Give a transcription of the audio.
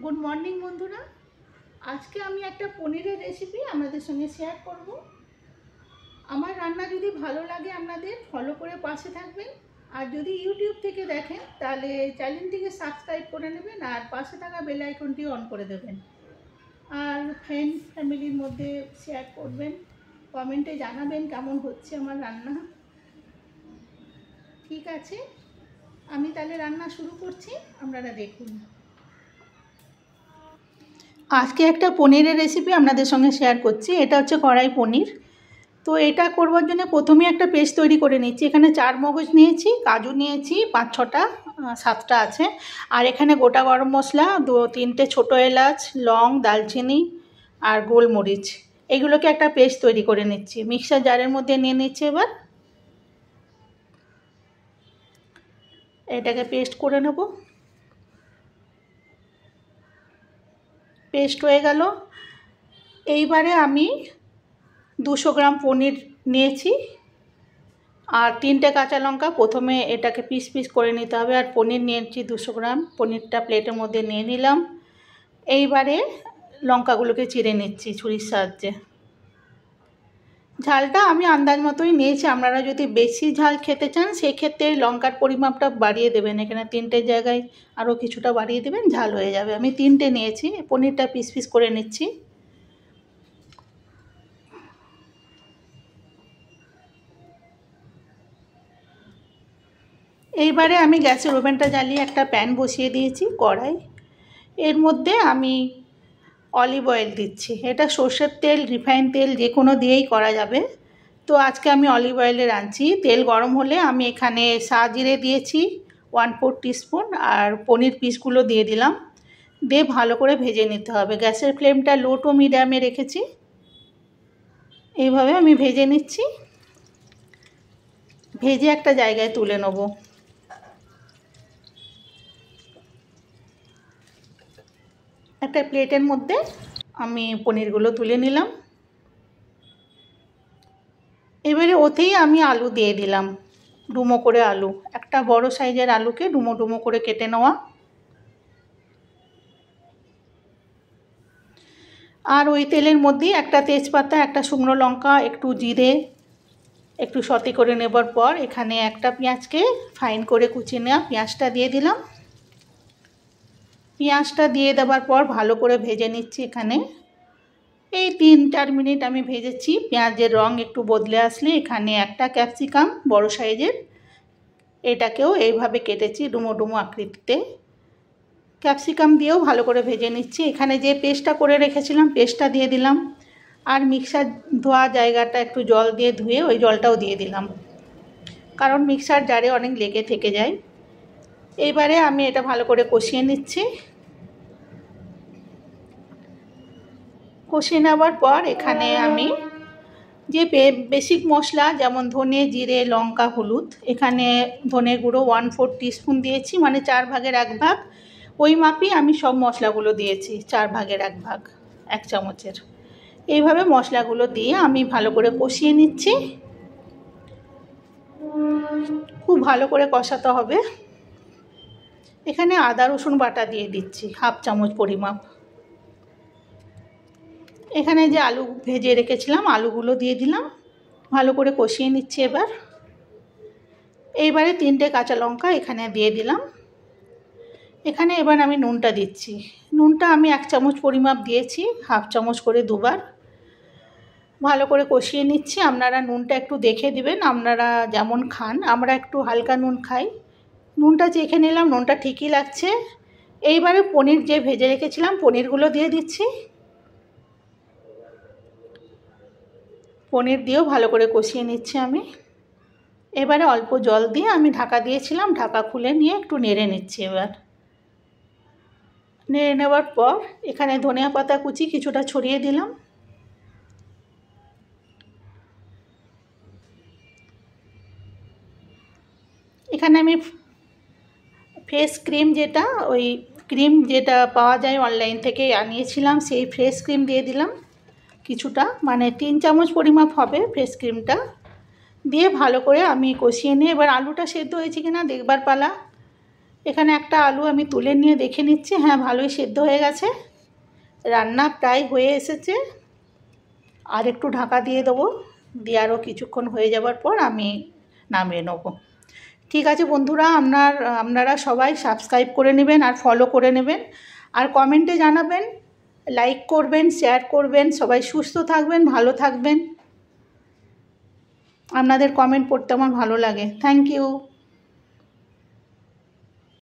Good morning বন্ধুরা। আজকে আমি একটা পনিরের রেসিপি আপনাদের সঙ্গে শেয়ার করব। আমার রান্না যদি ভালো লাগে আপনাদের ফলো করে পাশে থাকবেন, আর যদি ইউটিউব থেকে দেখেন তাহলে চ্যানেলটিকে সাবস্ক্রাইব করে নেবেন আর পাশে থাকা বেল আইকনটি অন করে দেবেন, আর ফ্রেন্ড ফ্যামিলির মধ্যে শেয়ার করবেন, কমেন্টে জানাবেন কেমন হচ্ছে আমার রান্না। ঠিক আছে, আমি তাহলে রান্না শুরু করছি, আপনারা দেখুন। আজকে একটা পনিরের রেসিপি আপনাদের সঙ্গে শেয়ার করছি। এটা হচ্ছে কড়াই পনির। তো এটা করবার জন্য প্রথমে একটা পেস্ট তৈরি করে নিচ্ছি। এখানে 4 মগজ নিয়েছি, কাজু নিয়েছি 5-6টা, 7টা আছে, আর এখানে গোটা গরম মশলা, 2-3টে ছোটো এলাচ, লং, দালচিনি আর গোলমরিচ, এগুলোকে একটা পেস্ট তৈরি করে নিচ্ছি। মিক্সার জারের মধ্যে নিয়ে নিচ্ছি। এবার এটাকে পেস্ট করে নেব। পেস্ট হয়ে গেল। এইবারে আমি 200 গ্রাম পনির নিয়েছি আর 3টে কাঁচা লঙ্কা। প্রথমে এটাকে পিস পিস করে নিতে হবে। আর পনির নিয়েছি 200 গ্রাম, পনিরটা প্লেটের মধ্যে নিয়ে নিলাম। এইবারে লঙ্কাগুলোকে চিড়ে নিচ্ছি ছুরির সাহায্যে। ঝালটা আমি আন্দাজ মতোই নিয়েছি। আপনারা যদি বেশি ঝাল খেতে চান সেক্ষেত্রে লঙ্কার পরিমাপটা বাড়িয়ে দেবেন। এখানে 3টে জায়গায় আরও কিছুটা বাড়িয়ে দেবেন, ঝাল হয়ে যাবে। আমি 3টে নিয়েছি। পনিরটা পিস পিস করে নিচ্ছি। এইবারে আমি গ্যাসের ওভেনটা জ্বালিয়ে একটা প্যান বসিয়ে দিয়েছি, কড়াই। এর মধ্যে আমি অলিভ অয়েল দিচ্ছি। এটা সর্ষের তেল, রিফাইন তেল যে কোনো দিয়েই করা যাবে। তো আজকে আমি অলিভ অয়েলে রাঁধছি। তেল গরম হলে আমি এখানে সাজিরে দিয়েছি 1/4 টিস্পুন, আর পনির পিসগুলো দিয়ে দিলাম। দিয়ে ভালো করে ভেজে নিতে হবে। গ্যাসের ফ্লেমটা লো টু মিডিয়ামে রেখেছি। এইভাবে আমি ভেজে নিচ্ছি। ভেজে একটা জায়গায় তুলে নেব। একটা প্লেটের মধ্যে আমি পনিরগুলো তুলে নিলাম। এবারে ওতেই আমি আলু দিয়ে দিলাম, ডুমো করে আলু। একটা বড় সাইজের আলুকে ডুমো ডুমো করে কেটে নেওয়া। আর ওই তেলের মধ্যেই একটা তেজপাতা, একটা শুকনো লঙ্কা, একটু জিরে, একটু সতে করে নেবার পর এখানে একটা পেঁয়াজকে ফাইন করে কুচিয়ে নেওয়া পেঁয়াজটা দিয়ে দিলাম। পেঁয়াজটা দিয়ে দেওয়ার পর ভালো করে ভেজে নিচ্ছি। এখানে এই 3-4 মিনিট আমি ভেজেছি। পেঁয়াজের রং একটু বদলে আসলে এখানে একটা ক্যাপসিকাম বড় সাইজের, এটাকেও এইভাবে কেটেছি ডুমো ডুমো আকৃতিতে। ক্যাপসিকাম দিয়েও ভালো করে ভেজে নিচ্ছি। এখানে যে পেস্টটা করে রেখেছিলাম পেস্টটা দিয়ে দিলাম, আর মিক্সার ধোয়া জায়গাটা একটু জল দিয়ে ধুয়ে ওই জলটাও দিয়ে দিলাম, কারণ মিক্সার জারে অনেক লেগে থেকে যায়। এইবারে আমি এটা ভালো করে কষিয়ে নিচ্ছি। কষিয়ে নেওয়ার পর এখানে আমি যে বেসিক মশলা যেমন ধনে, জিরে, লঙ্কা, হলুদ, এখানে ধনে গুঁড়ো 1/4 টিস্পুন দিয়েছি, মানে 4 ভাগের 1 ভাগ। ওই মাপই আমি সব মশলাগুলো দিয়েছি, 4 ভাগের 1 ভাগ, 1 চামচের। এইভাবে মশলাগুলো দিয়ে আমি ভালো করে কষিয়ে নিচ্ছি। খুব ভালো করে কষাতে হবে। এখানে আদা রসুন বাটা দিয়ে দিচ্ছি 1/2 চামচ পরিমাপ। এখানে যে আলু ভেজে রেখেছিলাম আলুগুলো দিয়ে দিলাম, ভালো করে কষিয়ে নিচ্ছি। এইবারে 3টে কাঁচা লঙ্কা এখানে দিয়ে দিলাম। এখানে এবার আমি নুনটা দিচ্ছি। নুনটা আমি 1 চামচ পরিমাপ দিয়েছি, 1/2 চামচ করে দুবার। ভালো করে কষিয়ে নিচ্ছি। আপনারা নুনটা একটু দেখে দিবেন, আপনারা যেমন খান। আমরা একটু হালকা নুন খাই। নুনটা চেখে নিলাম, নুনটা ঠিকই লাগছে। এইবারে পনির যে ভেজে রেখেছিলাম পনিরগুলো দিয়ে দিচ্ছি। পনির দিয়েও ভালো করে কষিয়ে নিচ্ছি আমি। এবারে অল্প জল দিয়ে আমি ঢাকা দিয়েছিলাম, ঢাকা খুলে নিয়ে একটু নেড়ে নিচ্ছি। এবার নেড়ে নেওয়ার পর এখানে ধনিয়া পাতা কুচি কিছুটা ছড়িয়ে দিলাম। এখানে আমি ফ্রেশ ক্রিম, যেটা ওই ক্রিম যেটা পাওয়া যায় অনলাইন থেকে আনিয়েছিলাম, সেই ফ্রেশ ক্রিম দিয়ে দিলাম কিছুটা, মানে 3 চামচ পরিমাপ হবে ফ্রেশ ক্রিমটা। দিয়ে ভালো করে আমি কষিয়ে নিয়ে এবার আলুটা সেদ্ধ হয়েছে কিনা দেখবার পালা। এখানে একটা আলু আমি তুলে নিয়ে দেখে নিচ্ছি, হ্যাঁ ভালোই সেদ্ধ হয়ে গেছে, রান্না প্রায় হয়ে এসেছে। আর একটু ঢাকা দিয়ে দেবো, দিয়ে আরও কিছুক্ষণ হয়ে যাওয়ার পর আমি নামিয়ে নেব। ঠিক আছে বন্ধুরা, আপনারা সবাই সাবস্ক্রাইব করে নেবেন আর ফলো করে নেবেন, আর কমেন্টে জানাবেন, লাইক করবেন, শেয়ার করবেন। সবাই সুস্থ থাকবেন, ভালো থাকবেন। আপনাদের কমেন্ট পড়তে আমার ভালো লাগে। Thank you.